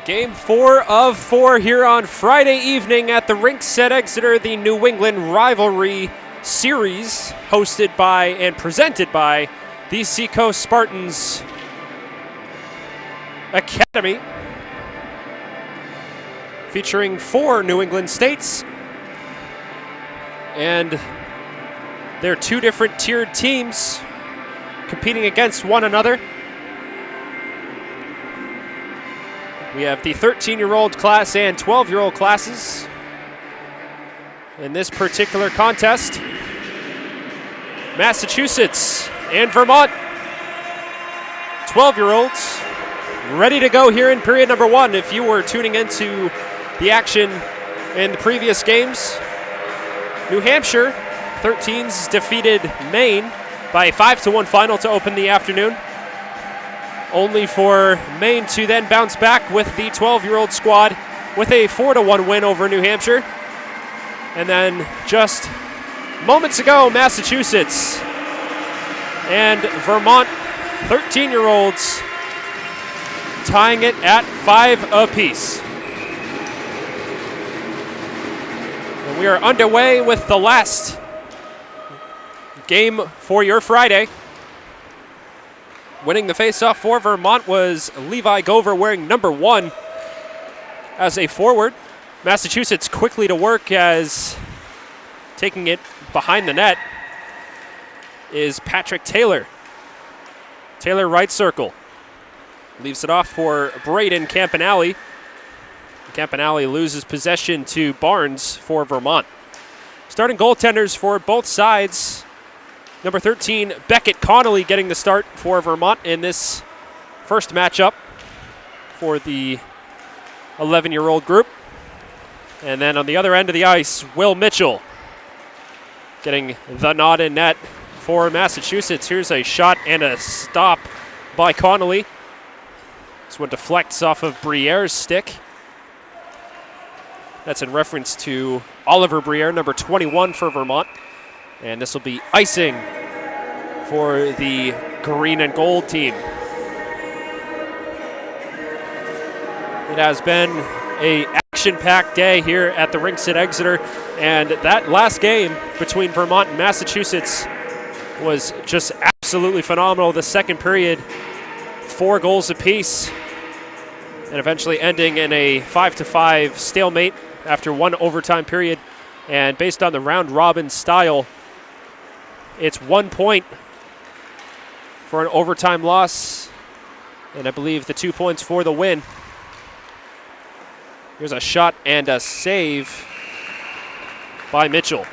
Game 4 of 4 here on Friday evening at the rinks at Exeter, the New England Rivalry Series, hosted by and presented by the Seacoast Spartans Academy, featuring 4 New England states and their 2 different tiered teams competing against one another. We have the 13-year-old class and 12-year-old classes in this particular contest. Massachusetts and Vermont, 12-year-olds, ready to go here in period number 1. If you were tuning into the action in the previous games, New Hampshire 13s defeated Maine by a 5-1 final to open the afternoon, only for Maine to then bounce back with the 12-year-old squad with a 4-1 win over New Hampshire. And then just moments ago, Massachusetts and Vermont 13-year-olds tying it at 5 apiece. And we are underway with the last game for your Friday. Winning the faceoff for Vermont was Levi Gover, wearing number 1 as a forward. Massachusetts quickly to work, as taking it behind the net is Patrick Taylor. Taylor right circle. Leaves it off for Braden Campanelli. Campanelli loses possession to Barnes for Vermont. Starting goaltenders for both sides. Number 13, Beckett Connolly, getting the start for Vermont in this first matchup for the 11-year-old group. And then on the other end of the ice, Will Mitchell getting the nod in net for Massachusetts. Here's a shot and a stop by Connolly. This one deflects off of Briere's stick. That's in reference to Oliver Briere, number 21 for Vermont. And this will be icing for the green and gold team. It has been an action-packed day here at the rinks at Exeter, and that last game between Vermont and Massachusetts was just absolutely phenomenal. The second period, 4 goals apiece, and eventually ending in a 5-5 stalemate after 1 overtime period. And based on the round-robin style, it's 1 point for an overtime loss, and I believe the 2 points for the win. Here's a shot and a save by Mitchell.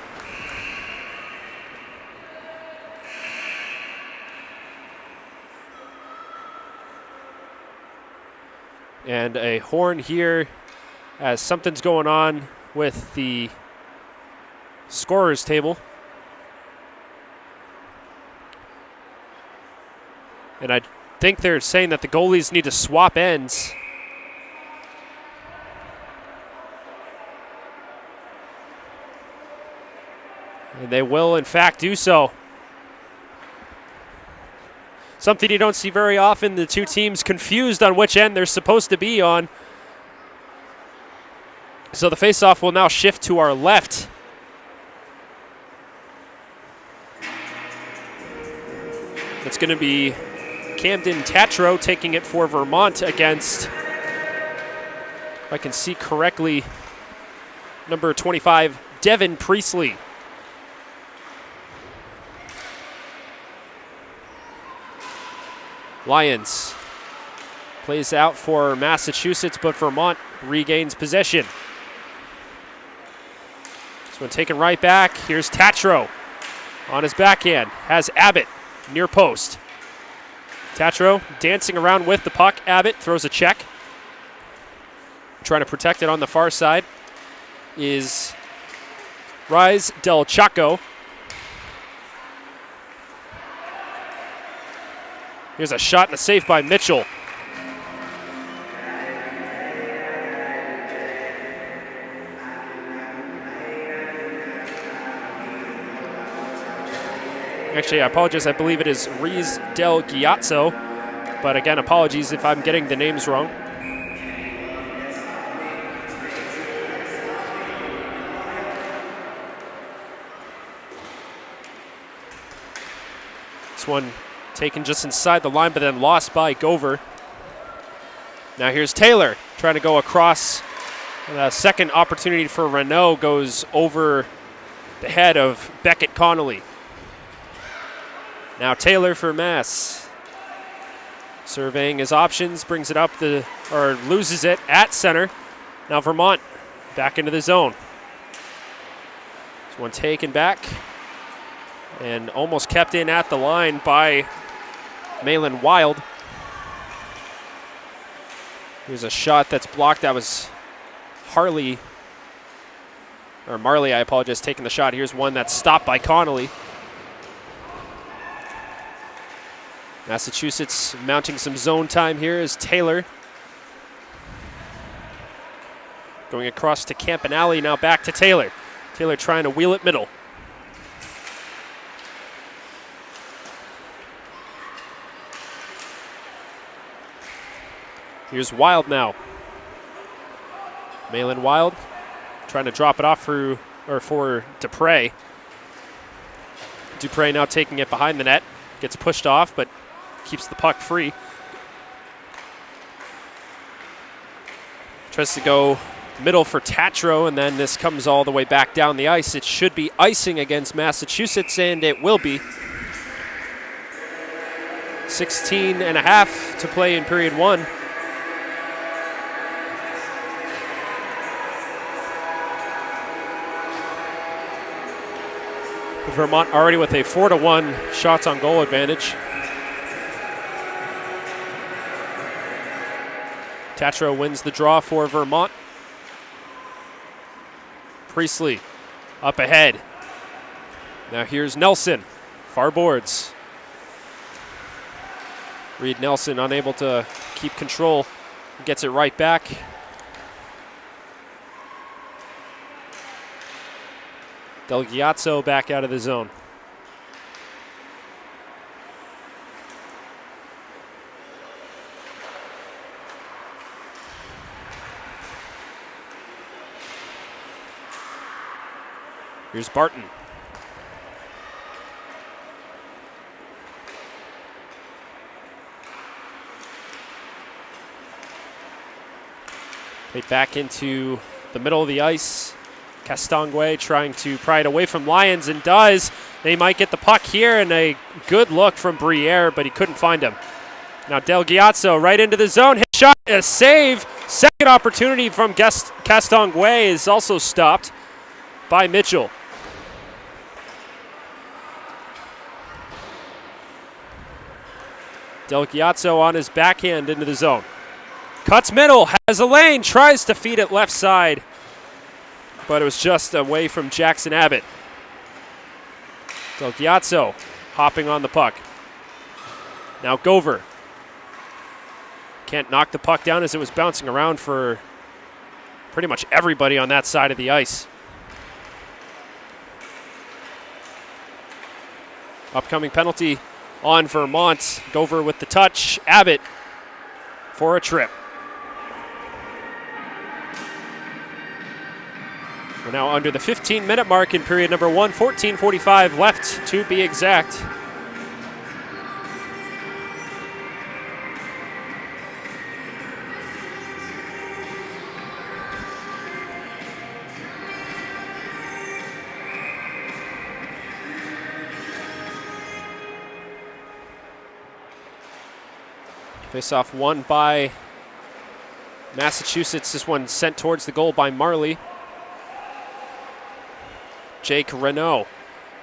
And a horn here, as something's going on with the scorer's table. And I think they're saying that the goalies need to swap ends. And they will, in fact, do so. Something you don't see very often, the 2 teams confused on which end they're supposed to be on. So the faceoff will now shift to our left. It's going to be Camden Tatro taking it for Vermont against, if I can see correctly, number 25, Devin Priestley. Lyons plays out for Massachusetts, but Vermont regains possession. This one taken right back. Here's Tatro on his backhand. Has Abbott near post. Tatro dancing around with the puck. Abbott throws a check. Trying to protect it on the far side is Rise Del Chaco. Here's a shot and a save by Mitchell. Actually, I apologize. I believe it is Riz Del Giazzo. But again, apologies if I'm getting the names wrong. This one taken just inside the line, but then lost by Gover. Now here's Taylor trying to go across. The second opportunity for Renault goes over the head of Beckett Connolly. Now Taylor for Mass. Surveying his options, brings it up or loses it at center. Now Vermont back into the zone. This one taken back and almost kept in at the line by Malin Wild. Here's a shot that's blocked. That was Marley, I apologize, taking the shot. Here's one that's stopped by Connolly. Massachusetts mounting some zone time here is Taylor. Going across to Campanelli, now back to Taylor. Taylor trying to wheel it middle. Here's Wild now. Malin Wild trying to drop it off for Dupre. Dupre now taking it behind the net. Gets pushed off, but keeps the puck free. Tries to go middle for Tatro, and then this comes all the way back down the ice. It should be icing against Massachusetts, and it will be. 16 and a half to play in period one. Vermont already with a 4-1 shots on goal advantage. Tatro wins the draw for Vermont. Priestley up ahead. Now here's Nelson, far boards. Reed Nelson unable to keep control, gets it right back. Del Ghiazzo back out of the zone. Here's Barton. Played back into the middle of the ice. Castonguay trying to pry it away from Lyons, and does. They might get the puck here, and a good look from Briere, but he couldn't find him. Now Del Ghiazzo right into the zone. Hit shot, a save. Second opportunity from Castonguay is also stopped by Mitchell. Del Ghiazzo on his backhand into the zone. Cuts middle, has a lane, tries to feed it left side, but it was just away from Jackson Abbott. Del Ghiazzo hopping on the puck. Now Gover. Can't knock the puck down as it was bouncing around for pretty much everybody on that side of the ice. Upcoming penalty on Vermont. Gover with the touch. Abbott for a trip. We're now under the 15-minute mark in period number one. 14:45 left to be exact. Face-off won by Massachusetts. This one sent towards the goal by Marley. Jake Renault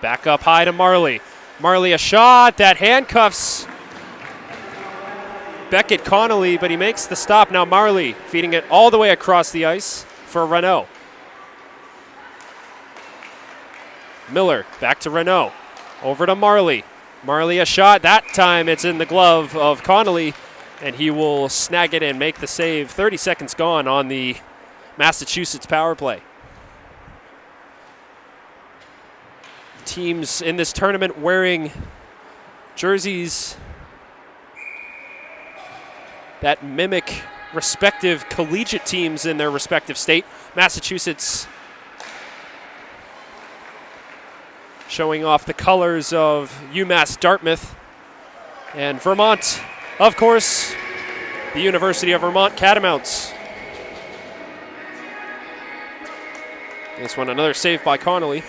back up high to Marley. Marley a shot that handcuffs Beckett Connolly, but he makes the stop. Now Marley feeding it all the way across the ice for Renault. Miller back to Renault. Over to Marley. Marley a shot. That time it's in the glove of Connolly, and he will snag it and make the save. 30 seconds gone on the Massachusetts power play. Teams in this tournament wearing jerseys that mimic respective collegiate teams in their respective state. Massachusetts showing off the colors of UMass Dartmouth And Vermont, of course, the University of Vermont Catamounts. This one, another save by Connolly.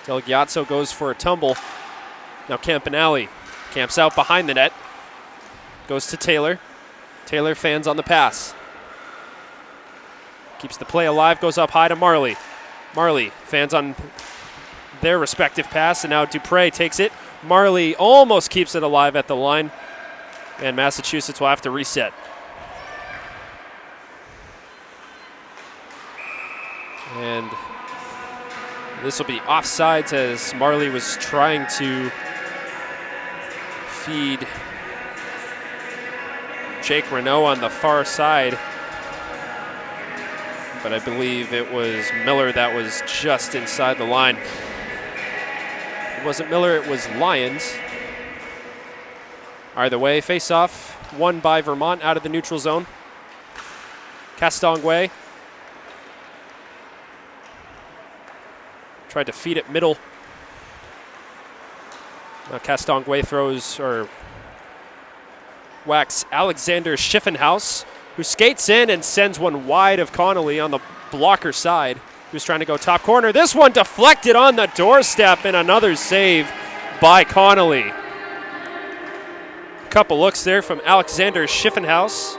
Del Ghiazzo goes for a tumble. Now Campanelli camps out behind the net. Goes to Taylor. Taylor fans on the pass. Keeps the play alive, goes up high to Marley. Marley fans on their respective pass, and now Dupre takes it. Marley almost keeps it alive at the line, and Massachusetts will have to reset. And this will be offsides as Marley was trying to feed Jake Renault on the far side. But I believe it was Miller that was just inside the line. It wasn't Miller, it was Lyons. Either way, face-off won by Vermont out of the neutral zone. Castonguay tried to feed it middle. Now Castonguay throws or whacks Alexander Schiffenhaus, who skates in and sends one wide of Connolly on the blocker side, who's trying to go top corner. This one deflected on the doorstep, and another save by Connolly. Couple looks there from Alexander Schiffenhaus,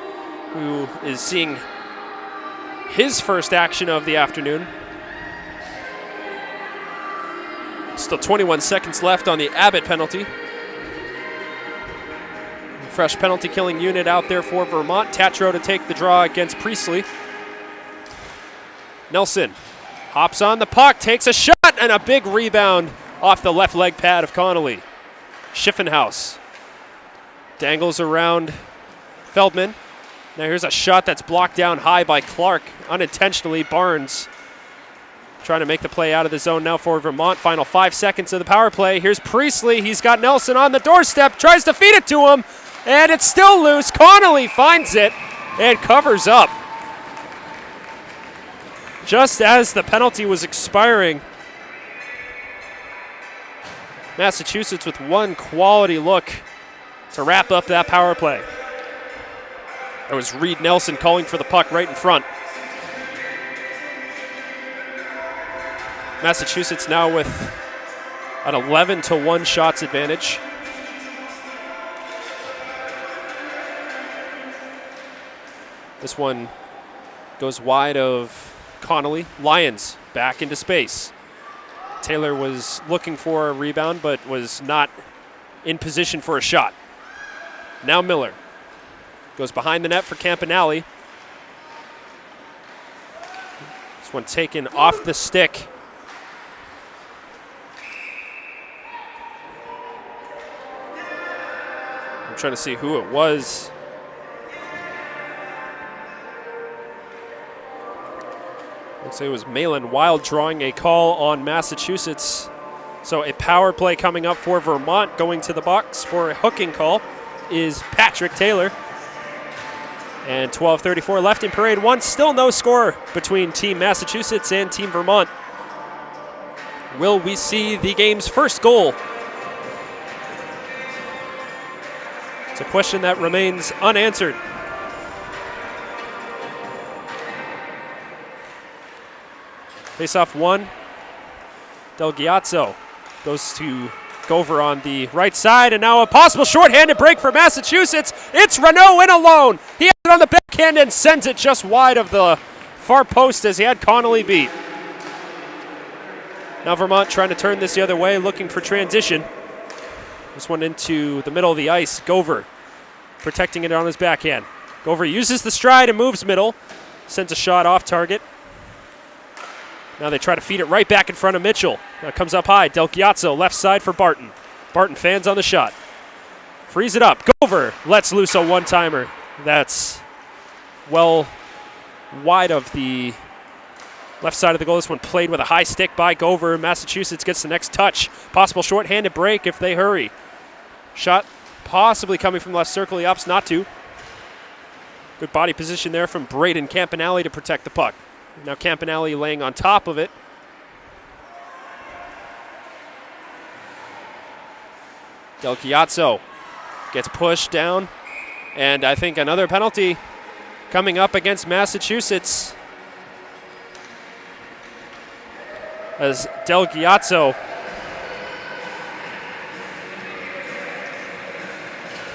who is seeing his first action of the afternoon. Still 21 seconds left on the Abbott penalty. Fresh penalty killing unit out there for Vermont. Tatro to take the draw against Priestley. Nelson hops on the puck, takes a shot, and a big rebound off the left leg pad of Connolly. Schiffenhaus dangles around Feldman. Now here's a shot that's blocked down high by Clark. Unintentionally, Barnes trying to make the play out of the zone now for Vermont. Final 5 seconds of the power play. Here's Priestley. He's got Nelson on the doorstep, tries to feed it to him, and it's still loose. Connolly finds it and covers up. Just as the penalty was expiring, Massachusetts with one quality look to wrap up that power play. It was Reed Nelson calling for the puck right in front. Massachusetts now with an 11-1 shots advantage. This one goes wide of Connolly. Lyons back into space. Taylor was looking for a rebound but was not in position for a shot. Now Miller goes behind the net for Campanelli. This one taken off the stick. I'm trying to see who it was. Looks like it was Malin Wild drawing a call on Massachusetts. So a power play coming up for Vermont. Going to the box for a hooking call is Patrick Taylor. And 12:34 left in period one. Still no score between Team Massachusetts and Team Vermont. Will we see the game's first goal? It's a question that remains unanswered. Face-off one. Del Ghiazzo goes to Gover on the right side, and now a possible shorthanded break for Massachusetts. It's Renault in alone. He has it on the backhand and sends it just wide of the far post as he had Connolly beat. Now Vermont trying to turn this the other way, looking for transition. This one into the middle of the ice. Gover protecting it on his backhand. Gover uses the stride and moves middle. Sends a shot off target. Now they try to feed it right back in front of Mitchell. Now it comes up high. Del Ghiazzo left side for Barton. Barton fans on the shot. Frees it up. Gover lets loose a one-timer. That's well wide of the left side of the goal. This one played with a high stick by Gover. Massachusetts gets the next touch. Possible shorthanded break if they hurry. Shot possibly coming from left circle. He opts not to. Good body position there from Braden Campanelli to protect the puck. Now Campanelli laying on top of it. Del Chiazzo gets pushed down. And I think another penalty coming up against Massachusetts, as Del Chiazzo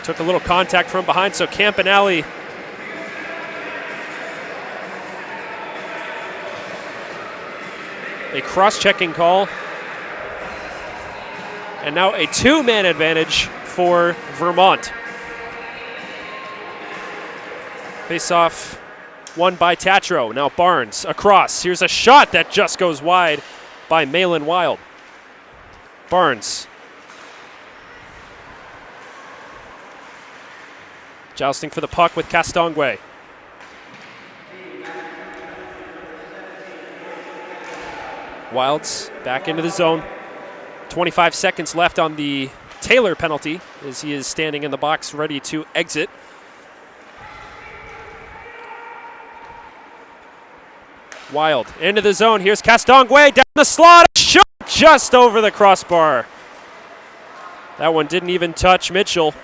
took a little contact from behind, so Campanelli a cross-checking call. And now a two-man advantage for Vermont. Face-off won by Tatro. Now Barnes across. Here's a shot that just goes wide by Malin Wild. Barnes. Jousting for the puck with Castonguay. Wilds back into the zone. 25 seconds left on the Taylor penalty as he is standing in the box ready to exit. Wild into the zone. Here's Castonguay down the slot. Shot just over the crossbar. That one didn't even touch Mitchell.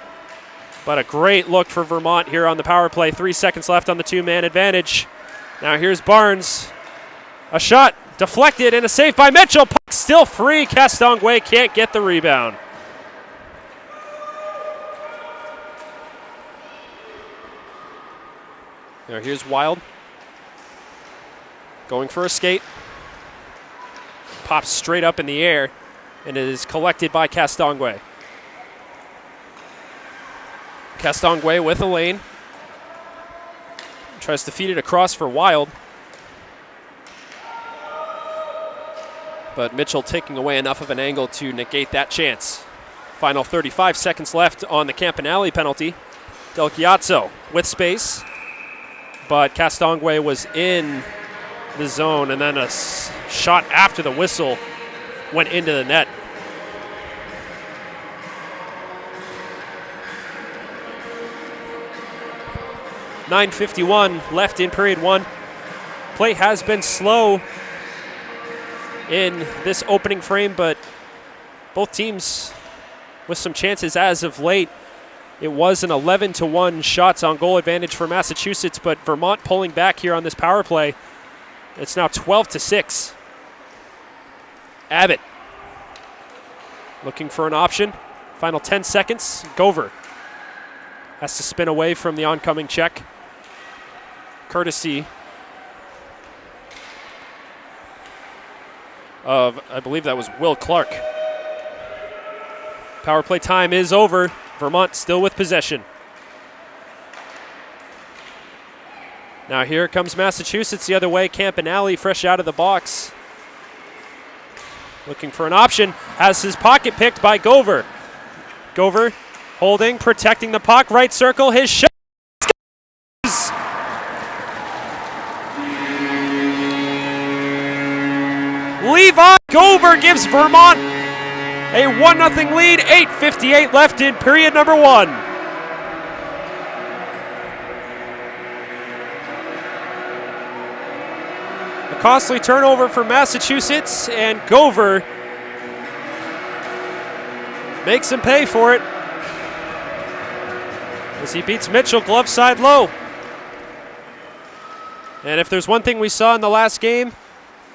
But a great look for Vermont here on the power play. 3 seconds left on the two-man advantage. Now here's Barnes. A shot deflected and a save by Mitchell. Puck still free. Castonguay can't get the rebound. Now here's Wild. Going for a skate. Pops straight up in the air and is collected by Castonguay. Castonguay with a lane. Tries to feed it across for Wild. But Mitchell taking away enough of an angle to negate that chance. Final 35 seconds left on the Campanelli penalty. Del Chiazzo with space. But Castonguay was in the zone, and then a shot after the whistle went into the net. .951 left in period one. Play has been slow in this opening frame, but both teams with some chances as of late. It was an 11-1 shots on goal advantage for Massachusetts, but Vermont pulling back here on this power play. It's now 12-6. Abbott looking for an option. Final 10 seconds. Gover has to spin away from the oncoming check. Courtesy of, I believe that was Will Clark. Power play time is over. Vermont still with possession. Now here comes Massachusetts the other way. Campanelli fresh out of the box. Looking for an option. Has his pocket picked by Gover. Gover holding, protecting the puck. Right circle, his shot. Levi Gover gives Vermont a 1-0 lead. 8:58 left in period number one. A costly turnover for Massachusetts, and Gover makes him pay for it as he beats Mitchell glove side low. And if there's one thing we saw in the last game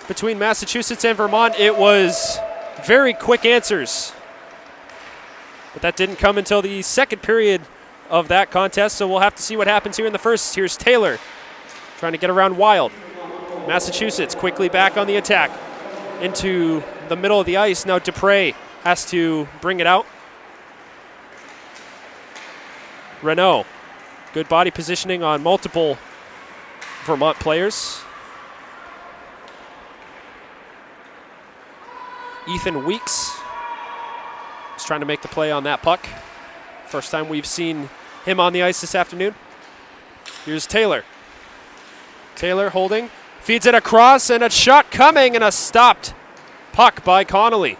between Massachusetts and Vermont, it was very quick answers. But that didn't come until the second period of that contest, so we'll have to see what happens here in the first. Here's Taylor trying to get around Wild. Massachusetts quickly back on the attack into the middle of the ice. Now Dupre has to bring it out. Renault, good body positioning on multiple Vermont players. Ethan Weeks is trying to make the play on that puck. First time we've seen him on the ice this afternoon. Here's Taylor. Taylor holding, feeds it across, and a shot coming, and a stopped puck by Connolly.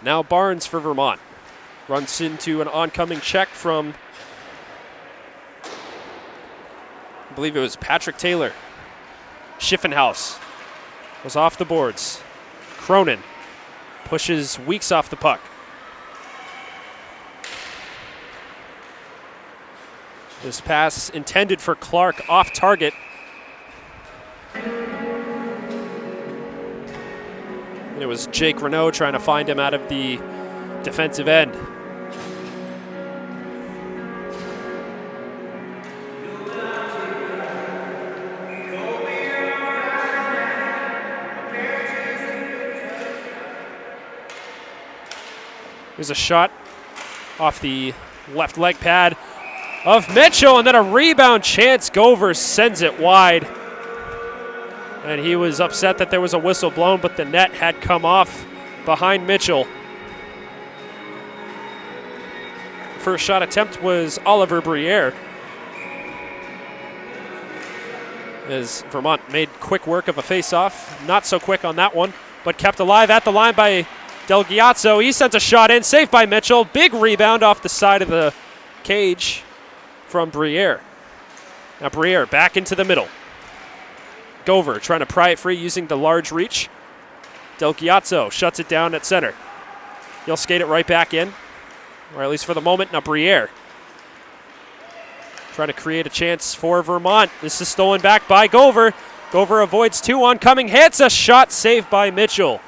Now Barnes for Vermont. Runs into an oncoming check from, I believe it was Patrick Taylor. Schiffenhaus was off the boards. Cronin pushes Weeks off the puck. This pass intended for Clark, off target. It was Jake Renaud trying to find him out of the defensive end. Here's a shot off the left leg pad of Mitchell, and then a rebound chance. Gover sends it wide. And he was upset that there was a whistle blown, but the net had come off behind Mitchell. First shot attempt was Oliver Briere, as Vermont made quick work of a face-off. Not so quick on that one, but kept alive at the line by Del Giazzo. He sends a shot in, saved by Mitchell. Big rebound off the side of the cage from Briere. Now Briere back into the middle. Gover trying to pry it free using the large reach. Del Giazzo shuts it down at center. He'll skate it right back in, or at least for the moment. Now Briere trying to create a chance for Vermont. This is stolen back by Gover. Gover avoids two oncoming hits. A shot saved by Mitchell.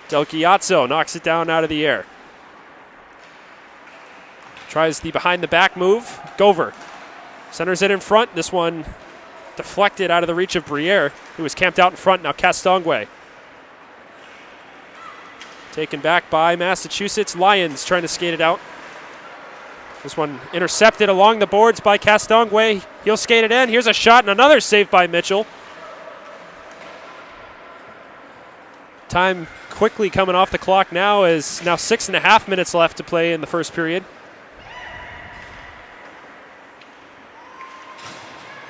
Del Giazzo knocks it down out of the air. Tries the behind the back move. Gover centers it in front. This one deflected out of the reach of Briere, who was camped out in front. Now Castonguay. Taken back by Massachusetts. Lions trying to skate it out. This one intercepted along the boards by Castonguay. He'll skate it in. Here's a shot and another save by Mitchell. Time quickly coming off the clock now, as now 6.5 minutes left to play in the first period.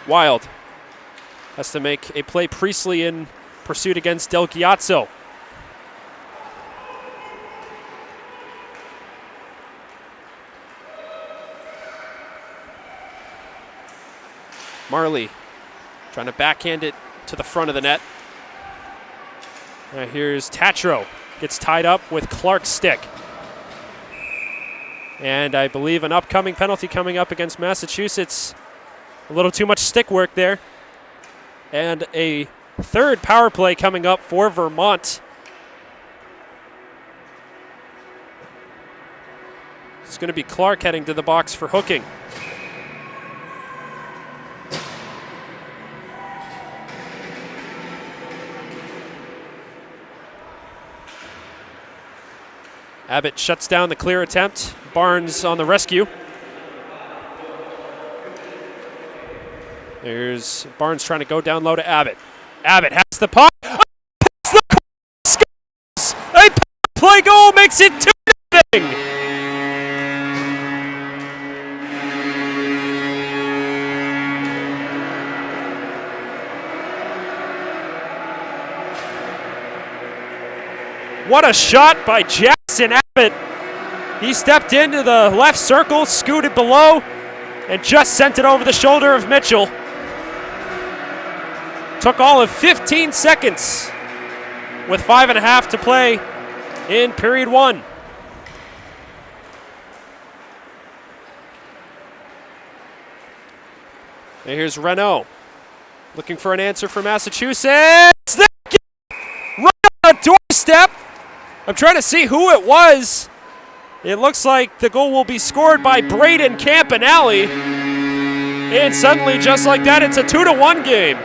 Wild has to make a play. Priestley in pursuit against Del Giazzo. Marley trying to backhand it to the front of the net. Here's Tatro. Gets tied up with Clark's stick. And I believe an upcoming penalty coming up against Massachusetts. A little too much stick work there. And a third power play coming up for Vermont. It's going to be Clark heading to the box for hooking. Abbott shuts down the clear attempt. Barnes on the rescue. There's Barnes trying to go down low to Abbott. Abbott has the puck. Scores! A play goal makes it 2-0. What a shot by Jackson Abbott. He stepped into the left circle, scooted below, and just sent it over the shoulder of Mitchell. Took all of 15 seconds with 5.5 to play in period one. And here's Renaud looking for an answer for Massachusetts. Right on the doorstep. I'm trying to see who it was. It looks like the goal will be scored by Braden Campanelli. And suddenly, just like that, it's a 2-1 game.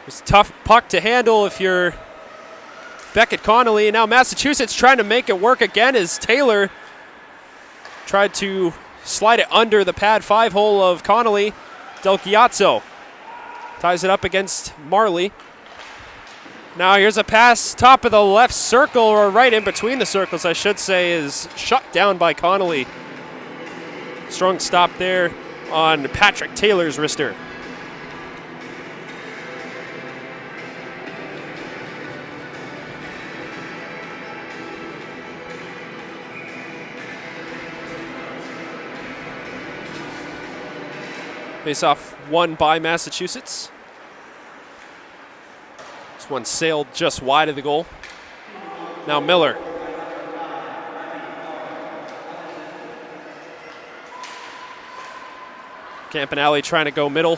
It's a tough puck to handle if you're Beckett Connolly. And now Massachusetts trying to make it work again as Taylor tried to slide it under the pad 5 hole of Connolly. Del Giazzo ties it up against Marley. Now here's a pass, top of the left circle, or right in between the circles, I should say, is shut down by Connolly. Strong stop there on Patrick Taylor's wrister. Face-off won by Massachusetts. This one sailed just wide of the goal. Now Miller. Campanelli trying to go middle.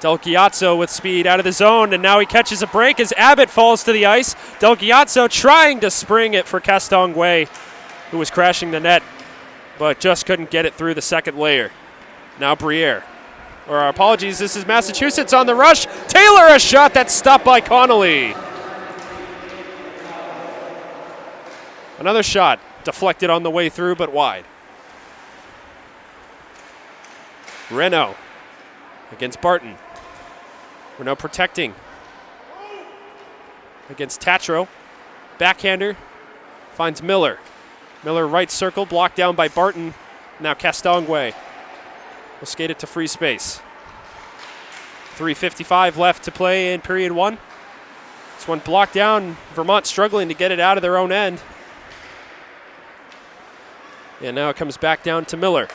Del Ghiazzo with speed out of the zone, and now he catches a break as Abbott falls to the ice. Del Ghiazzo trying to spring it for Castonguay, who was crashing the net, but just couldn't get it through the second layer. Now Briere. Or apologies, this is Massachusetts on the rush. Taylor, a shot that's stopped by Connolly. Another shot deflected on the way through, but wide. Renault against Barton. Renault protecting against Tatro. Backhander finds Miller. Miller right circle, blocked down by Barton. Now Castonguay will skate it to free space. 3:55 left to play in period one. This one blocked down. Vermont struggling to get it out of their own end. And now it comes back down to Miller.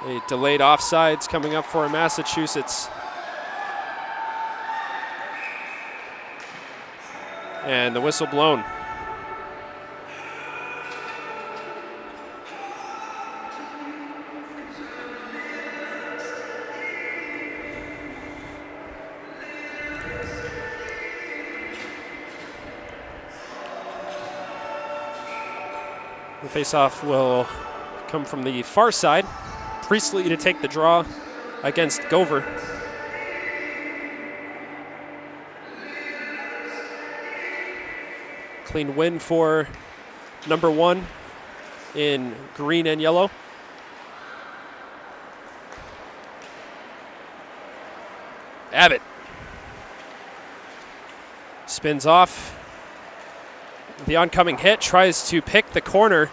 A delayed offsides coming up for Massachusetts. And the whistle blown. The face-off will come from the far side. Priestley to take the draw against Gover. Clean win for number one in green and yellow. Abbott spins off. The oncoming hit tries to pick the corner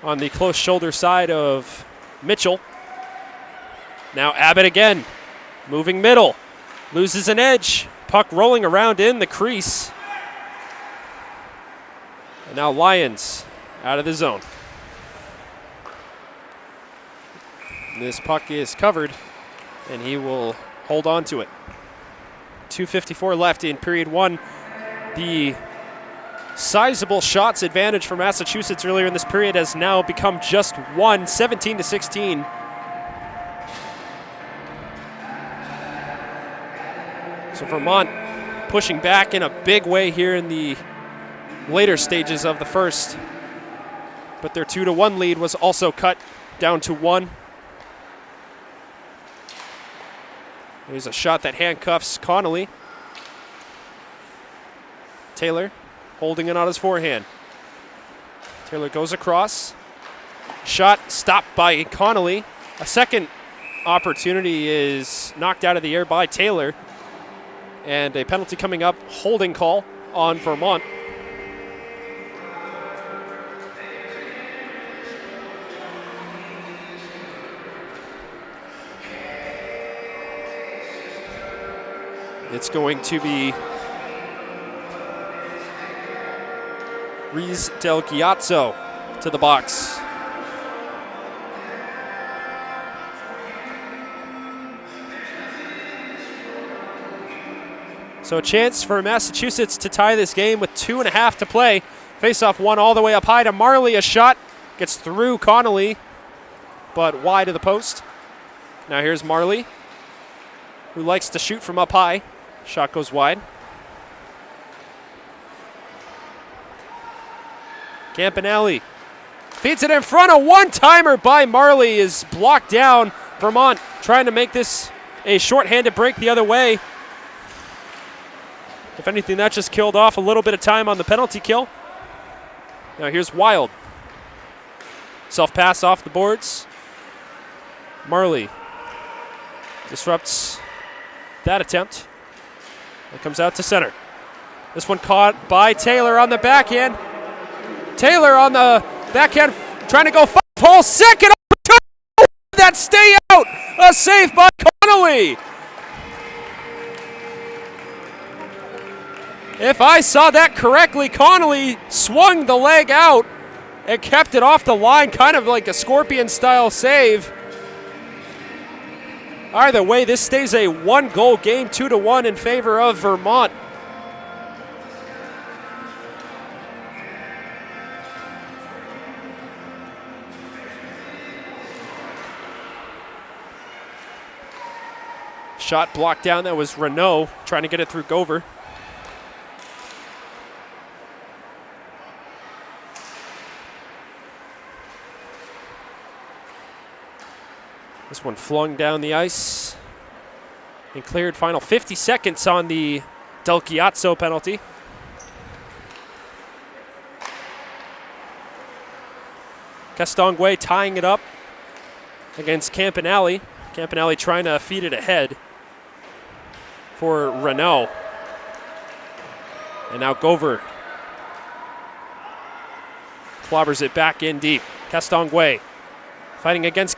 on the close shoulder side of Mitchell. Now Abbott again, moving middle, loses an edge. Puck rolling around in the crease. And now Lyons out of the zone. This puck is covered, and he will hold on to it. 2:54 left in period one. The sizable shots advantage for Massachusetts earlier in this period has now become just one, 17-16. So Vermont pushing back in a big way here in the later stages of the first. But their 2-1 lead was also cut down to one. There's a shot that handcuffs Connolly. Taylor holding it on his forehand. Taylor goes across. Shot stopped by Connolly. A second opportunity is knocked out of the air by Taylor. And a penalty coming up, holding call on Vermont. It's going to be Rees Del Ghiazzo to the box. So a chance for Massachusetts to tie this game with 2.5 to play. Faceoff one all the way up high to Marley. A shot gets through Connolly, but wide of the post. Now here's Marley, who likes to shoot from up high. Shot goes wide. Campanelli feeds it in front. A one-timer by Marley is blocked down. Vermont trying to make this a shorthanded break the other way. If anything, that just killed off a little bit of time on the penalty kill. Now here's Wild. Self-pass off the boards. Marley disrupts that attempt. It comes out to center. This one caught by Taylor on the backhand. Taylor on the backhand trying to go 5-hole. Second opportunity. That stay out. A save by Connolly. If I saw that correctly, Connolly swung the leg out and kept it off the line, kind of like a scorpion-style save. Either way, this stays a one-goal game, 2-1 in favor of Vermont. Shot blocked down. That was Renault trying to get it through Gover. This one flung down the ice and cleared. Final 50 seconds on the Del Chiazzo penalty. Castonguay tying it up against Campanelli. Campanelli trying to feed it ahead for Renault. And now Gover clobbers it back in deep. Castonguay fighting against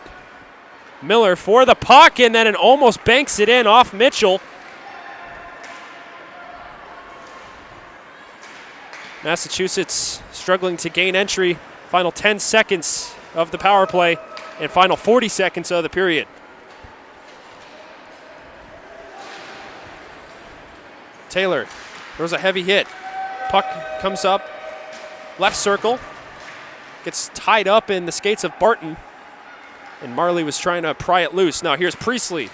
Miller for the puck, and then it almost banks it in off Mitchell. Massachusetts struggling to gain entry. Final 10 seconds of the power play and final 40 seconds of the period. Taylor throws a heavy hit. Puck comes up, left circle, gets tied up in the skates of Barton. And Marley was trying to pry it loose. Now here's Priestley.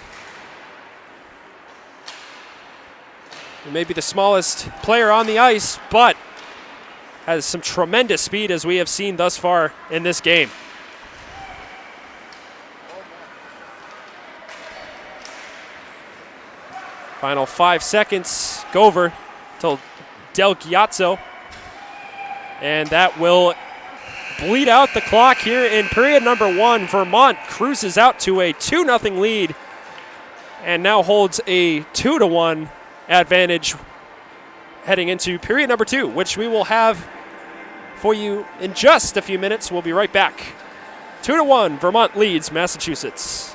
He may be the smallest player on the ice, but has some tremendous speed as we have seen thus far in this game. Final 5 seconds. Gover to Del Chiazzo. And that will bleed out the clock here in period number 1. Vermont cruises out to a 2-0 lead and now holds a 2-1 advantage heading into period number 2, which we will have for you in just a few minutes. We'll be right back. 2-1, Vermont leads Massachusetts.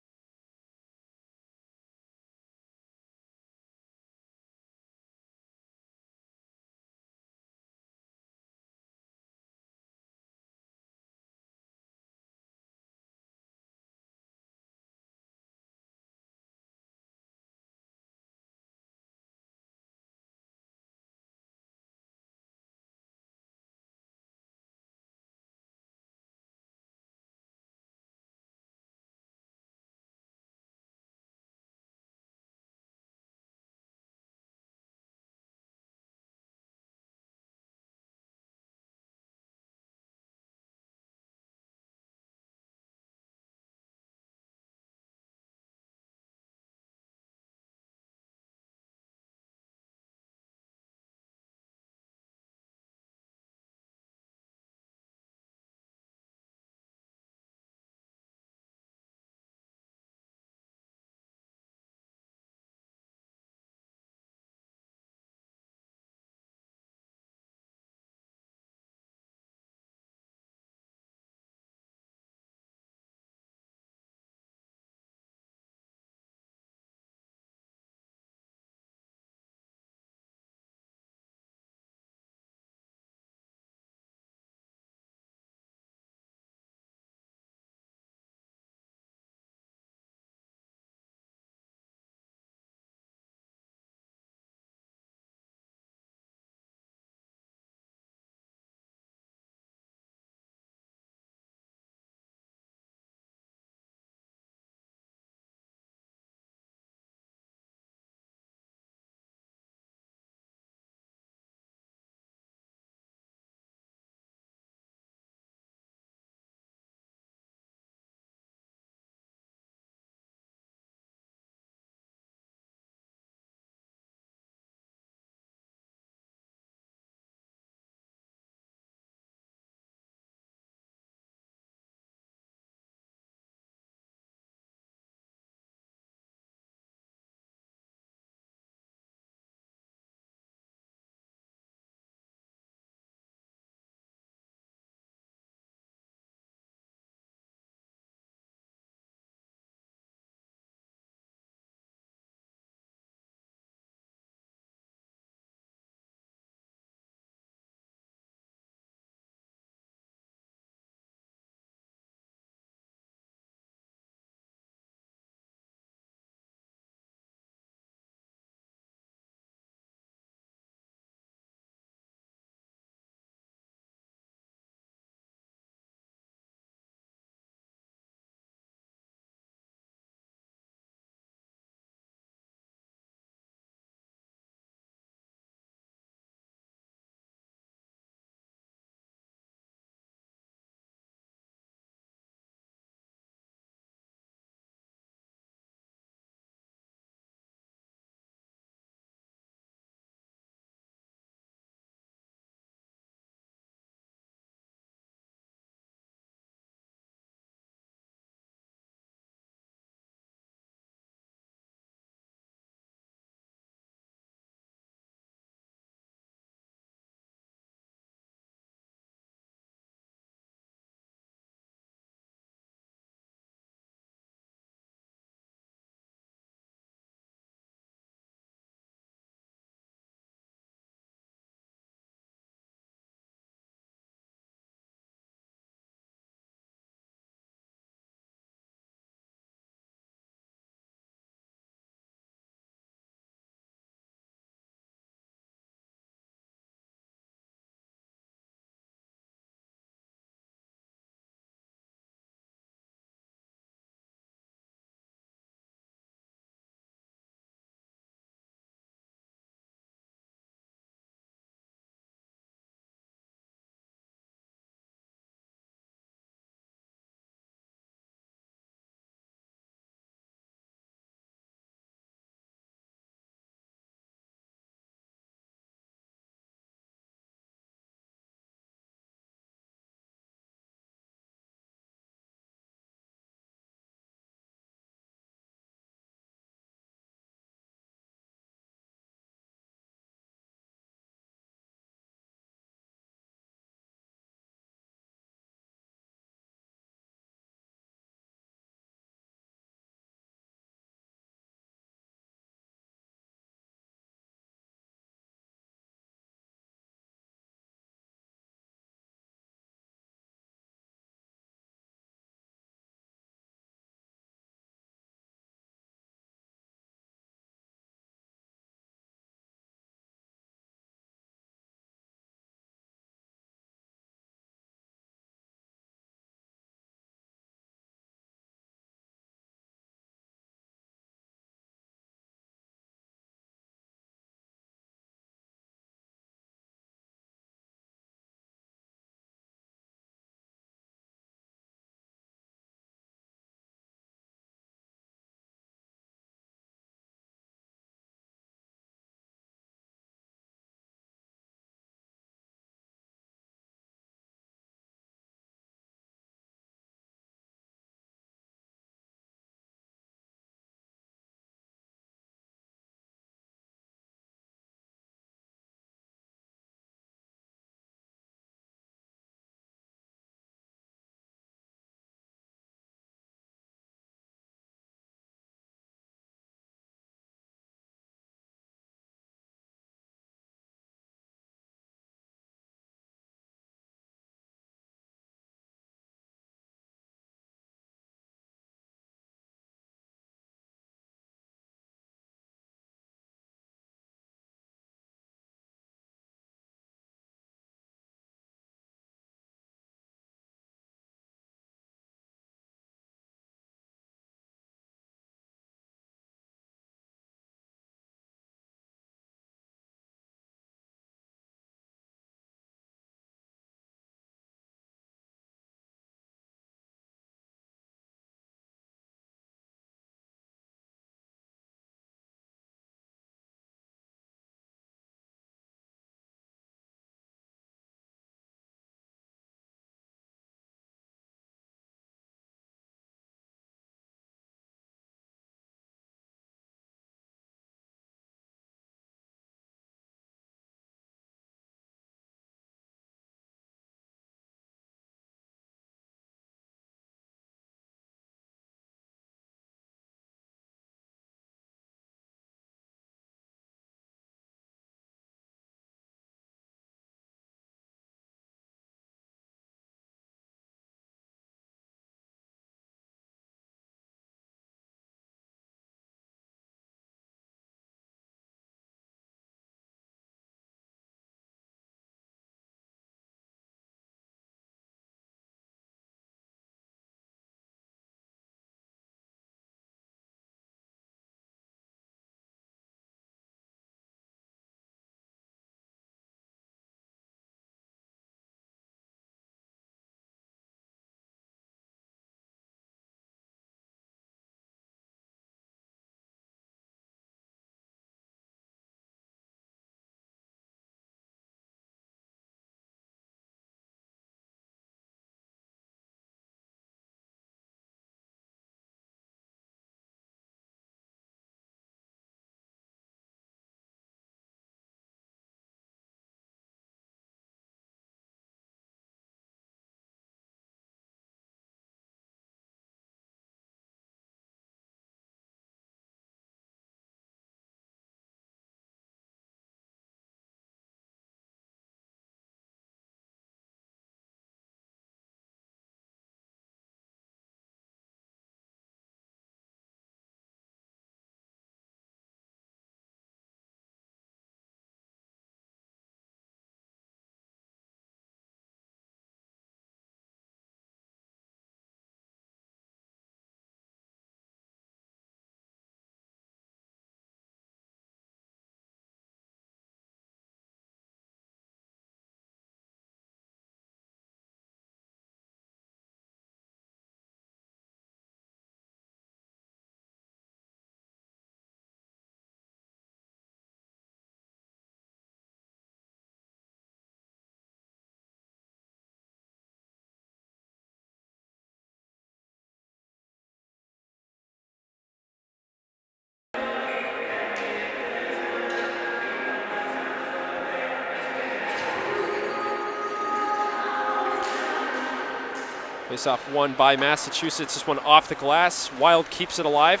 Face-off won by Massachusetts. This one off the glass. Wild keeps it alive.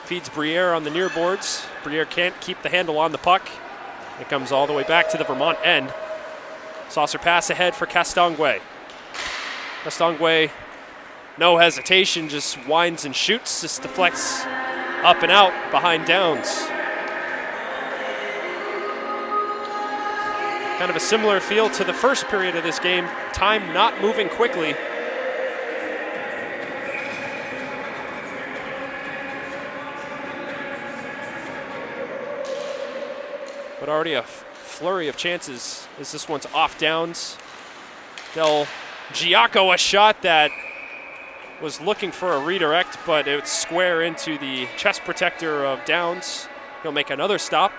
Feeds Briere on the near boards. Briere can't keep the handle on the puck. It comes all the way back to the Vermont end. Saucer pass ahead for Castonguay. Castonguay, no hesitation, just winds and shoots. Just deflects up and out behind Downs. Kind of a similar feel to the first period of this game. Time not moving quickly. But already a flurry of chances as this one's off Downs. Del Giaco, a shot that was looking for a redirect, but it's square into the chest protector of Downs. He'll make another stop.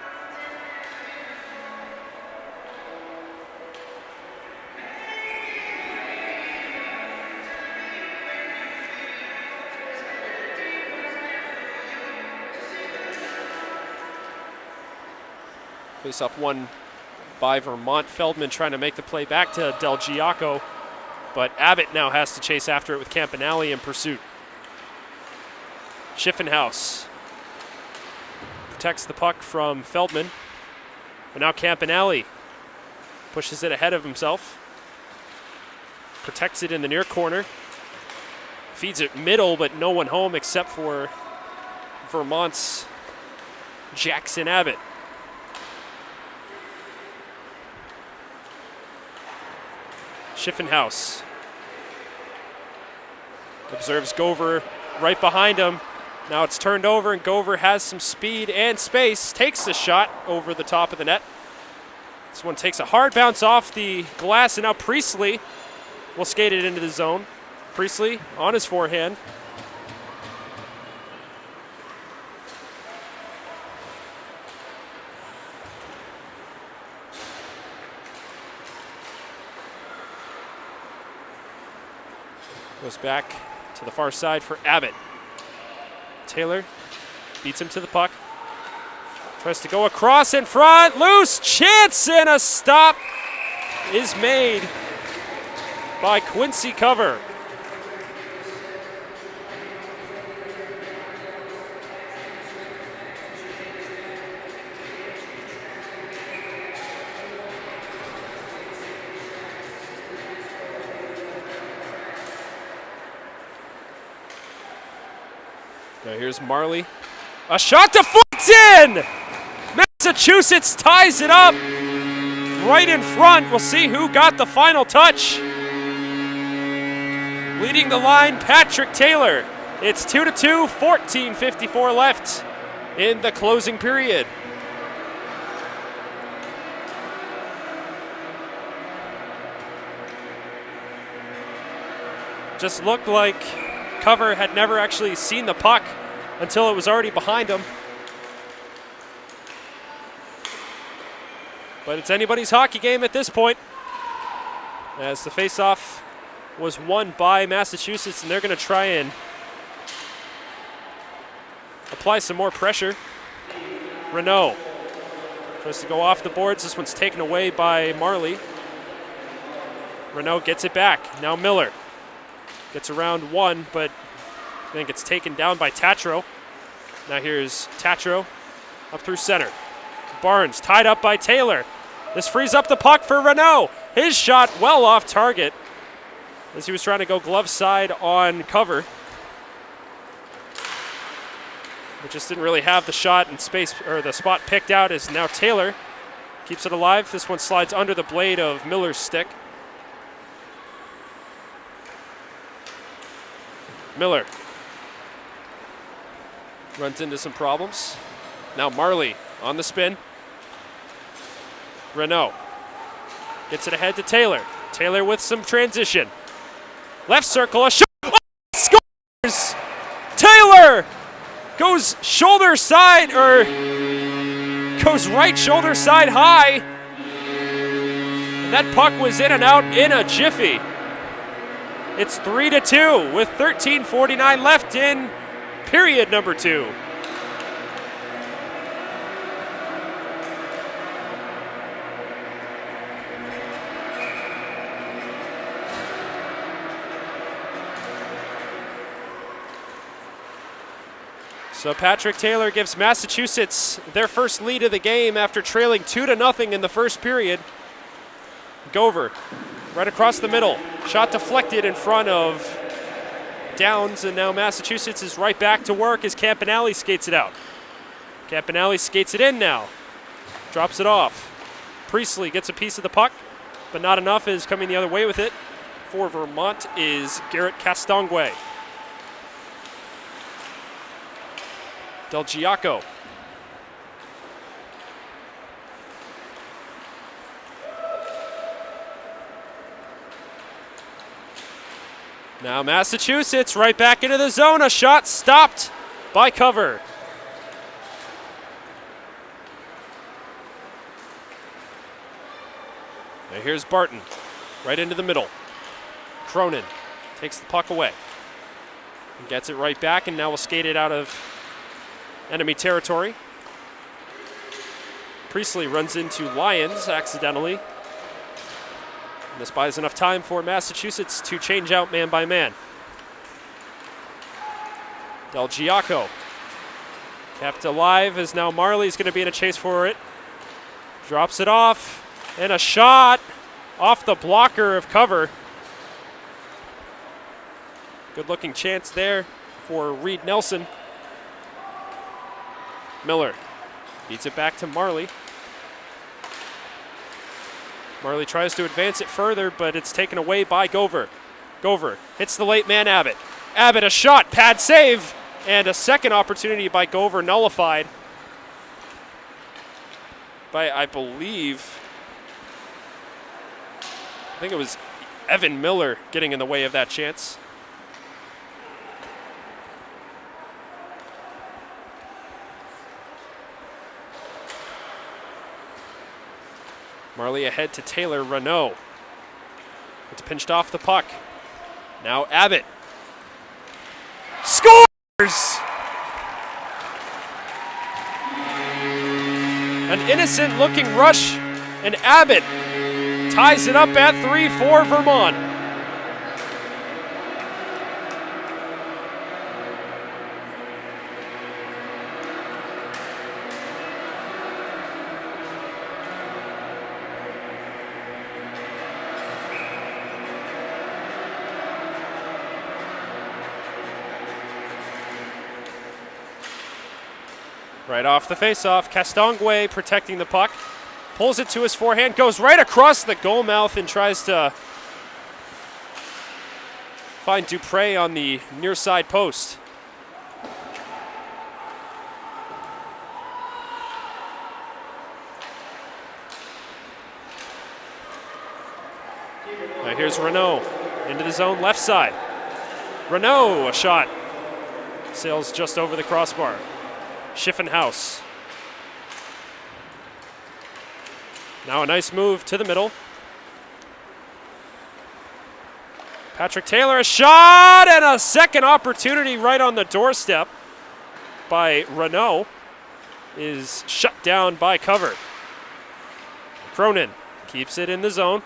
Face-off won by Vermont. Feldman trying to make the play back to Del Giaco, but Abbott now has to chase after it with Campanelli in pursuit. Schiffenhaus protects the puck from Feldman, but now Campanelli pushes it ahead of himself. Protects it in the near corner. Feeds it middle, but no one home except for Vermont's Jackson Abbott. Schiffenhaus observes Gover right behind him. Now it's turned over, and Gover has some speed and space. Takes the shot over the top of the net. This one takes a hard bounce off the glass, and now Priestley will skate it into the zone. Priestley on his forehand. Goes back to the far side for Abbott. Taylor beats him to the puck. Tries to go across in front. Loose chance, and a stop is made by Quincy Cover. Now here's Marley. A shot to foot in! Massachusetts ties it up right in front. We'll see who got the final touch. Leading the line, Patrick Taylor. It's 2-2, 14:54 left in the closing period. Just looked like Cover had never actually seen the puck until it was already behind him. But it's anybody's hockey game at this point, as the faceoff was won by Massachusetts, and they're going to try and apply some more pressure. Renault tries to go off the boards. This one's taken away by Marley. Renault gets it back. Now Miller gets around one, but then gets taken down by Tatro. Now here's Tatro up through center. Barnes tied up by Taylor. This frees up the puck for Renault. His shot well off target as he was trying to go glove side on Cover. But just didn't really have the shot and space, or the spot picked out, as now Taylor keeps it alive. This one slides under the blade of Miller's stick. Miller runs into some problems. Now Marley on the spin. Renault gets it ahead to Taylor. Taylor with some transition. Left circle, a shot. Oh, scores! Taylor goes shoulder side, or goes right shoulder side high. And that puck was in and out in a jiffy. It's 3-2 with 13:49 left in period number 2. So Patrick Taylor gives Massachusetts their first lead of the game after trailing 2-0 in the first period. Gover, right across the middle. Shot deflected in front of Downs, and now Massachusetts is right back to work as Campanelli skates it out. Campanelli skates it in now. Drops it off. Priestley gets a piece of the puck, but not enough, is coming the other way with it. For Vermont is Garrett Castonguay. Del Giaco. Now Massachusetts right back into the zone. A shot stopped by cover. Now here's Barton, right into the middle. Cronin takes the puck away and gets it right back, and now we'll skate it out of enemy territory. Priestley runs into Lyons accidentally. And this buys enough time for Massachusetts to change out man by man. Del Giaco kept alive as now Marley's going to be in a chase for it. Drops it off, and a shot off the blocker of cover. Good looking chance there for Reed Nelson. Miller beats it back to Marley. Marley tries to advance it further, but it's taken away by Gover. Gover hits the late man Abbott. Abbott, a shot, pad save, and a second opportunity by Gover nullified by, I think it was Evan Miller getting in the way of that chance. Marley ahead to Taylor Renault. It's pinched off the puck. Now Abbott scores! An innocent looking rush, and Abbott ties it up at 3 for Vermont. Right off the faceoff, Castonguay protecting the puck. Pulls it to his forehand, goes right across the goal mouth and tries to find Dupre on the near side post. Now here's Renault into the zone left side. Renault, a shot. Sails just over the crossbar. Schiffenhaus. Now a nice move to the middle. Patrick Taylor, a shot, and a second opportunity right on the doorstep by Renault is shut down by cover. Cronin keeps it in the zone.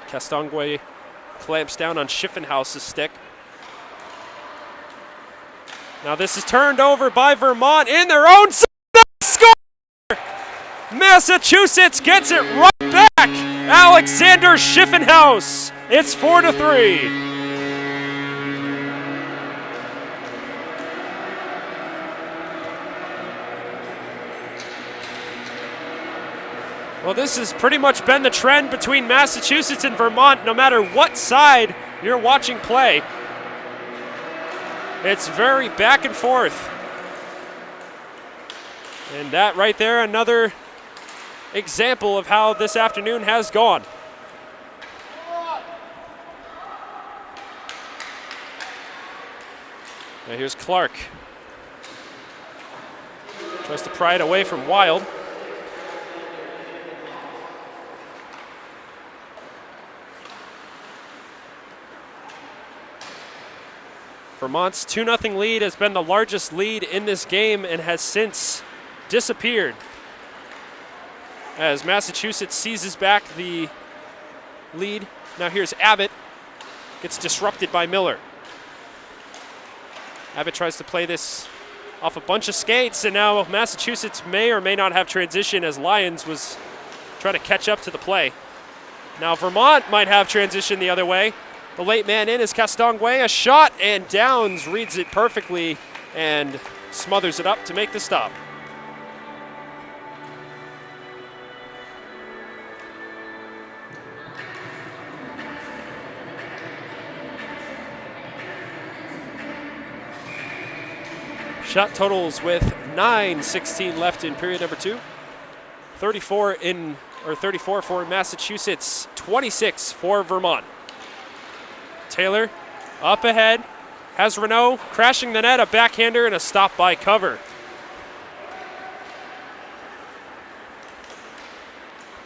Castonguay clamps down on Schiffenhaus's stick. Now this is turned over by Vermont in their own zone. Score! Massachusetts gets it right back. Alexander Schiffenhaus. It's 4-3. Well, this has pretty much been the trend between Massachusetts and Vermont, no matter what side you're watching play. It's very back and forth. And that right there, another example of how this afternoon has gone. Now here's Clark. Tries to pry it away from Wild. Vermont's 2-0 lead has been the largest lead in this game and has since disappeared. as Massachusetts seizes back the lead. Now here's Abbott. Gets disrupted by Miller. Abbott tries to play this off a bunch of skates, and now Massachusetts may or may not have transition as Lyons was trying to catch up to the play. Now Vermont might have transition the other way. The late man in is Castonguay. A shot, and Downs reads it perfectly and smothers it up to make the stop. Shot totals with 9:16 left in period number 2. 34 for Massachusetts, 26 for Vermont. Taylor up ahead, has Renault crashing the net, a backhander and a stop by cover.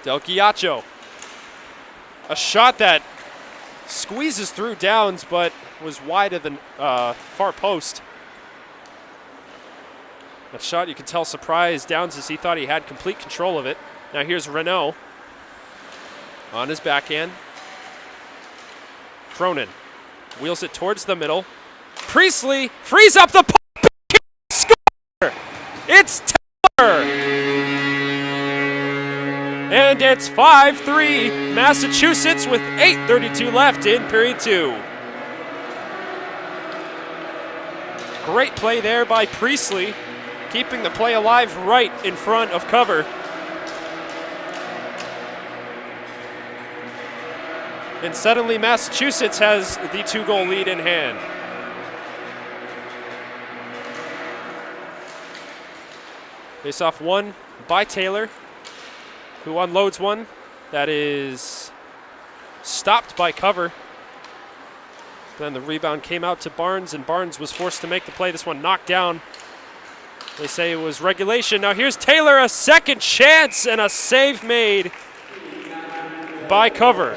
Del Ghiaccio. A shot that squeezes through Downs but was wide of the far post. That shot, you can tell, surprised Downs as he thought he had complete control of it. Now here's Renault on his backhand. Cronin wheels it towards the middle. Priestley frees up the puck. Score! It's Taylor! And it's 5-3 Massachusetts with 8:32 left in period 2. Great play there by Priestley, keeping the play alive right in front of cover. And suddenly Massachusetts has the 2-goal lead in hand. Face-off won by Taylor, who unloads one that is stopped by cover. Then the rebound came out to Barnes, and Barnes was forced to make the play. This one knocked down. They say it was regulation. Now here's Taylor, a second chance, and a save made by cover.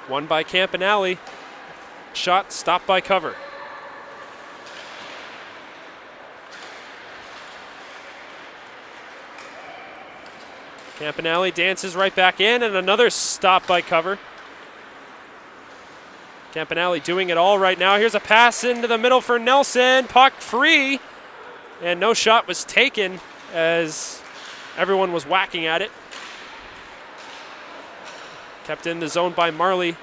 Won by Campanelli. Shot stopped by cover. Campanelli dances right back in, and another stop by cover. Campanelli doing it all right now. Here's a pass into the middle for Nelson. Puck free, and no shot was taken as everyone was whacking at it. Kept in the zone by Marley.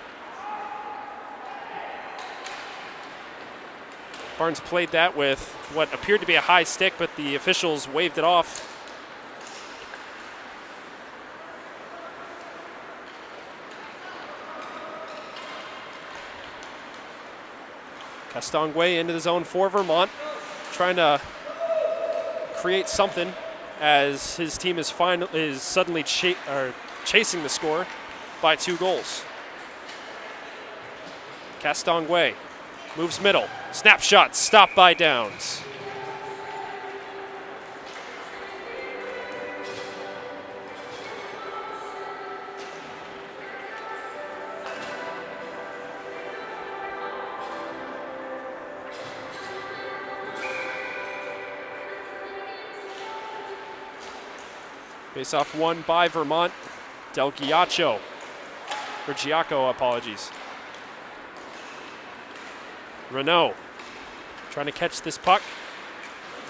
Barnes played that with what appeared to be a high stick, but the officials waved it off. Castonguay into the zone for Vermont, trying to create something as his team is suddenly chasing the score by 2 goals. Castonguay moves middle. Snapshot stopped by Downs. Face-off won by Vermont. Del Ghiaccio. Or Giacco, apologies. Renault trying to catch this puck.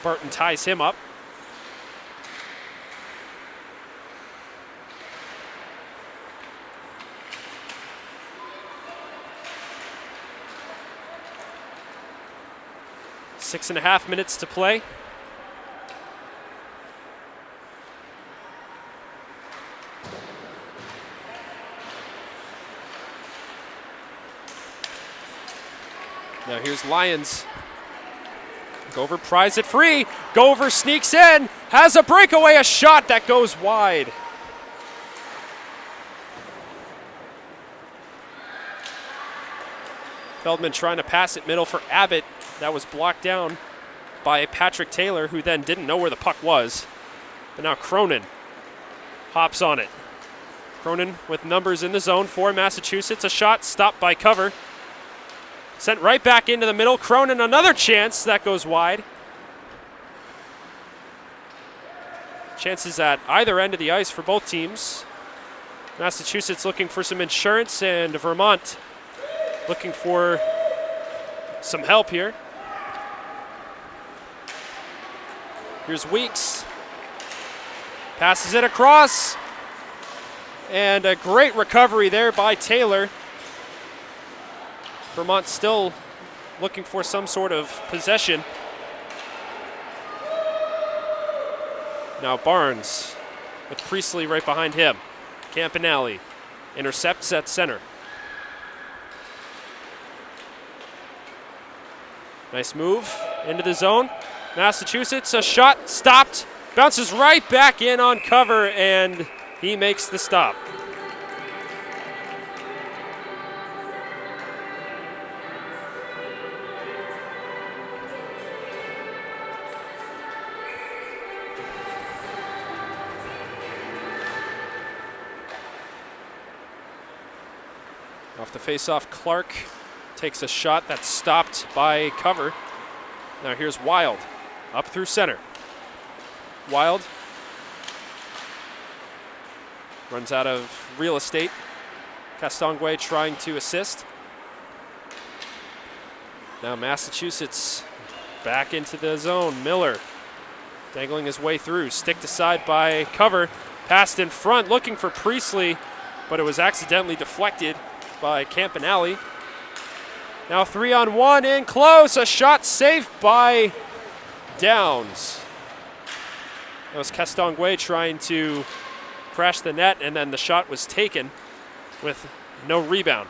Burton ties him up. Six and a half minutes to play. Now here's Lyons. Gover pries it free. Gover sneaks in, has a breakaway, a shot that goes wide. Feldman trying to pass it middle for Abbott. That was blocked down. by Patrick Taylor, who then didn't know where the puck was. But now Cronin hops on it. Cronin with numbers in the zone for Massachusetts. A shot stopped by cover. Sent right back into the middle. Cronin, another chance. That goes wide. Chances at either end of the ice for both teams. Massachusetts looking for some insurance, and Vermont looking for some help here. Here's Weeks. Passes it across. And a great recovery there by Taylor. Vermont still looking for some sort of possession. Now Barnes with Priestley right behind him. Campanelli intercepts at center. Nice move into the zone. Massachusetts, a shot stopped. Bounces right back in on cover, and he makes the stop. Off the face-off, Clark takes a shot that's stopped by cover. Now here's Wild, up through center. Wild runs out of real estate. Castonguay trying to assist. Now Massachusetts back into the zone. Miller dangling his way through. Sticked aside by cover. Passed in front, looking for Priestley, but it was accidentally deflected by Campanelli. Now 3-on-1 in close. A shot saved by Downs. That was Castonguay trying to crash the net, and then the shot was taken with no rebound.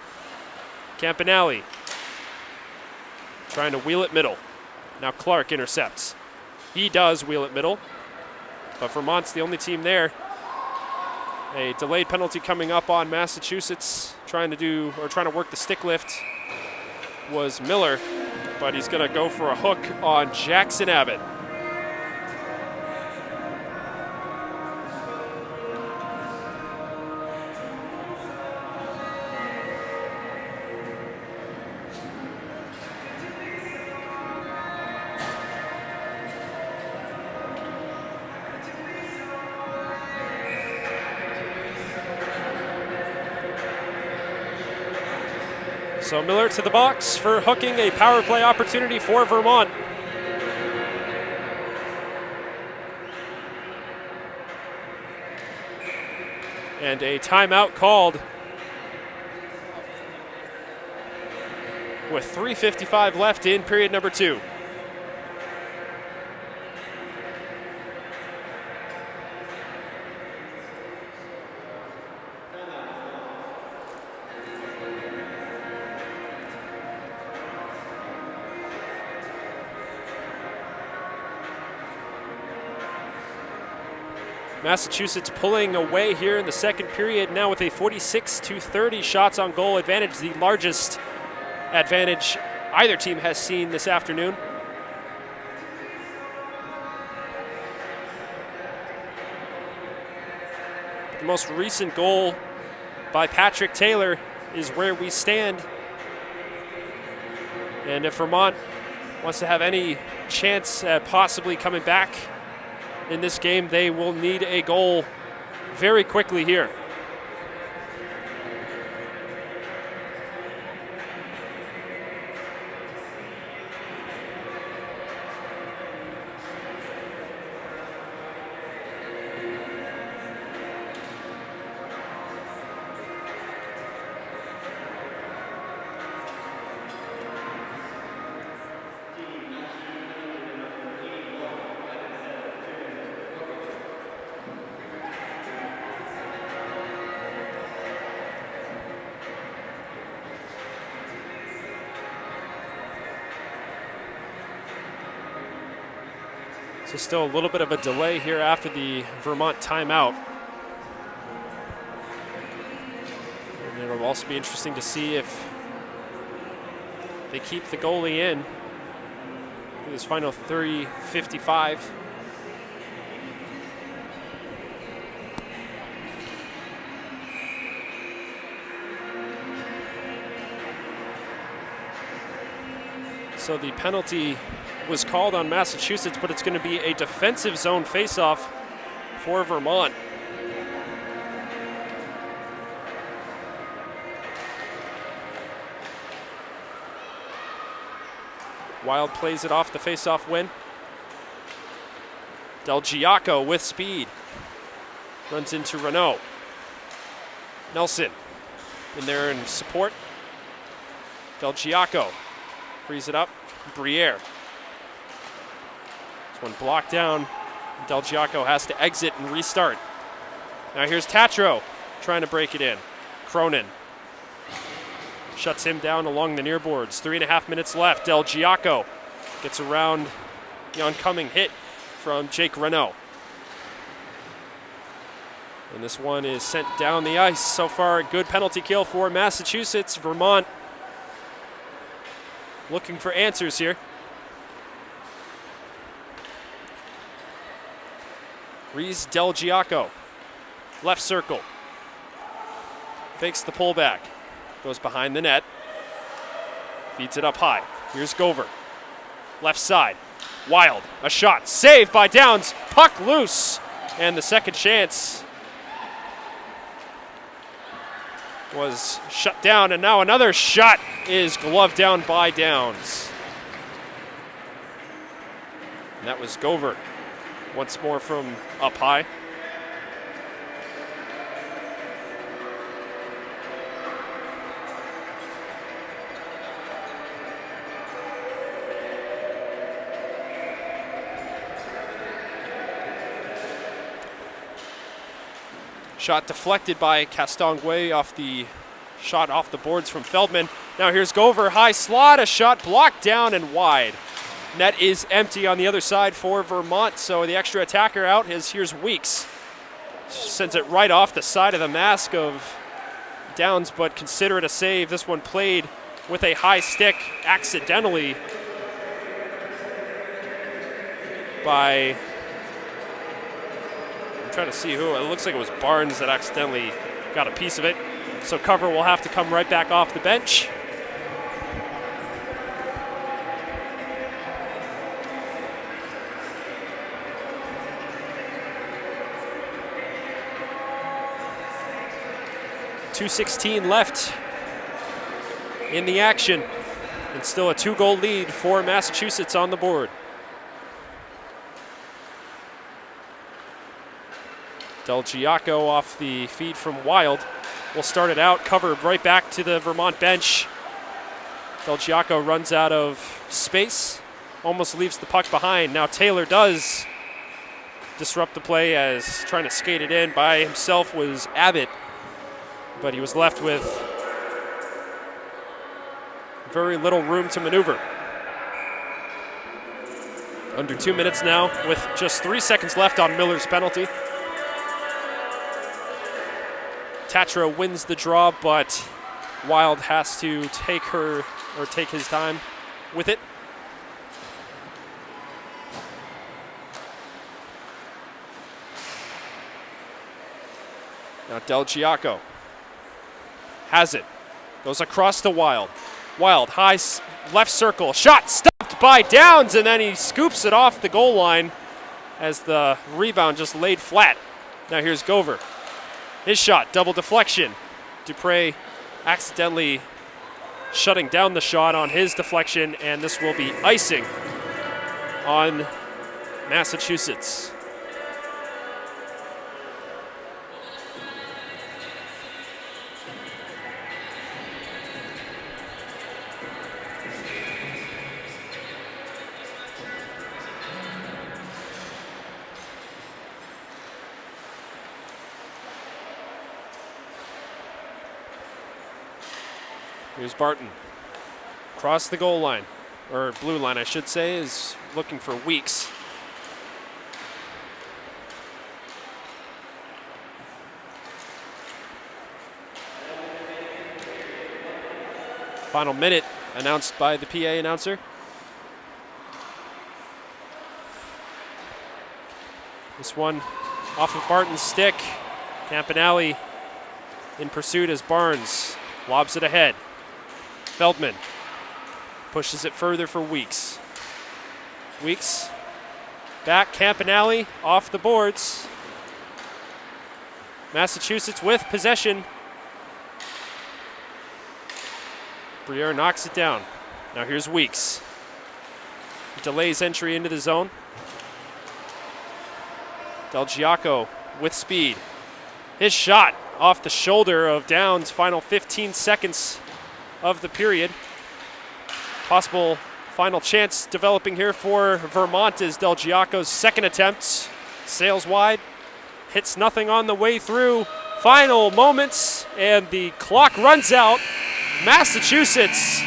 Campanelli trying to wheel it middle. Now Clark intercepts. He does wheel it middle, but Vermont's the only team there. A delayed penalty coming up on Massachusetts, trying to work the stick lift was Miller, but he's going to go for a hook on Jackson Abbott. So Miller to the box for hooking, a power play opportunity for Vermont. And a timeout called with 3:55 left in period number 2. Massachusetts pulling away here in the second period, now with a 46-30 shots on goal advantage, the largest advantage either team has seen this afternoon. The most recent goal by Patrick Taylor is where we stand. And if Vermont wants to have any chance at possibly coming back in this game, they will need a goal very quickly here. So still a little bit of a delay here after the Vermont timeout. And it'll also be interesting to see if they keep the goalie in. His final 3:55. So the penalty was called on Massachusetts, but it's going to be a defensive zone faceoff for Vermont. Wild plays it off the faceoff win. Del Giaco with speed. Runs into Renault. Nelson in there in support. Del Giaco frees it up. Briere. This one blocked down. Del Giaco has to exit and restart. Now here's Tatro trying to break it in. Cronin shuts him down along the near boards. 3.5 minutes left. Del Giaco gets around the oncoming hit from Jake Renault. And this one is sent down the ice. So far, a good penalty kill for Massachusetts. Vermont looking for answers here. Reese Del Giaco, left circle. Fakes the pullback. Goes behind the net. Feeds it up high. Here's Gover. Left side. Wild. A shot. Saved by Downs. Puck loose. And the second chance was shut down. And now another shot is gloved down by Downs. And that was Gover. Once more from up high. Shot deflected by Castonguay off the shot off the boards from Feldman. Now here's Gover, high slot, a shot blocked down and wide. Net is empty on the other side for Vermont, so the extra attacker out here's Weeks. Sends it right off the side of the mask of Downs, but consider it a save. This one played with a high stick accidentally by, I'm trying to see who. It looks like it was Barnes that accidentally got a piece of it. So Cover will have to come right back off the bench. .216 left in the action. And still a 2-goal lead for Massachusetts on the board. Del Giaco off the feed from Wild. Will start it out, covered right back to the Vermont bench. Del Giaco runs out of space, almost leaves the puck behind. Now Taylor does disrupt the play as trying to skate it in by himself was Abbott, but he was left with very little room to maneuver. Under 2 minutes now with just 3 seconds left on Miller's penalty. Tatra wins the draw, but Wild has to take his time with it. Now Del Giaco has it. Goes across to Wild. Wild, high left circle. Shot stopped by Downs, and then he scoops it off the goal line as the rebound just laid flat. Now here's Gover. His shot, double deflection. Dupre accidentally shutting down the shot on his deflection, and this will be icing on Massachusetts. Here's Barton. Across the goal line, or blue line, I should say, is looking for Weeks. Final minute announced by the PA announcer. This one off of Barton's stick. Campanelli in pursuit as Barnes lobs it ahead. Feldman pushes it further for Weeks. Weeks back, Campanelli off the boards. Massachusetts with possession. Briere knocks it down. Now here's Weeks. Delays entry into the zone. Del Giaco with speed. His shot off the shoulder of Downs. Final 15 seconds of the period. Possible final chance developing here for Vermont is Del Giaco's second attempt. Sails wide. Hits nothing on the way through. Final moments, and the clock runs out. Massachusetts,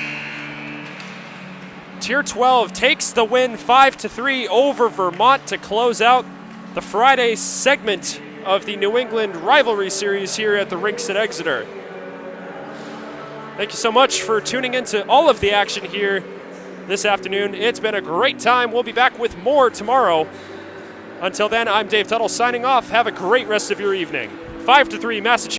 Tier 12, takes the win 5-3 over Vermont to close out the Friday segment of the New England Rivalry Series here at the rinks at Exeter. Thank you so much for tuning into all of the action here this afternoon. It's been a great time. We'll be back with more tomorrow. Until then, I'm Dave Tuttle signing off. Have a great rest of your evening. 5-3 Massachusetts.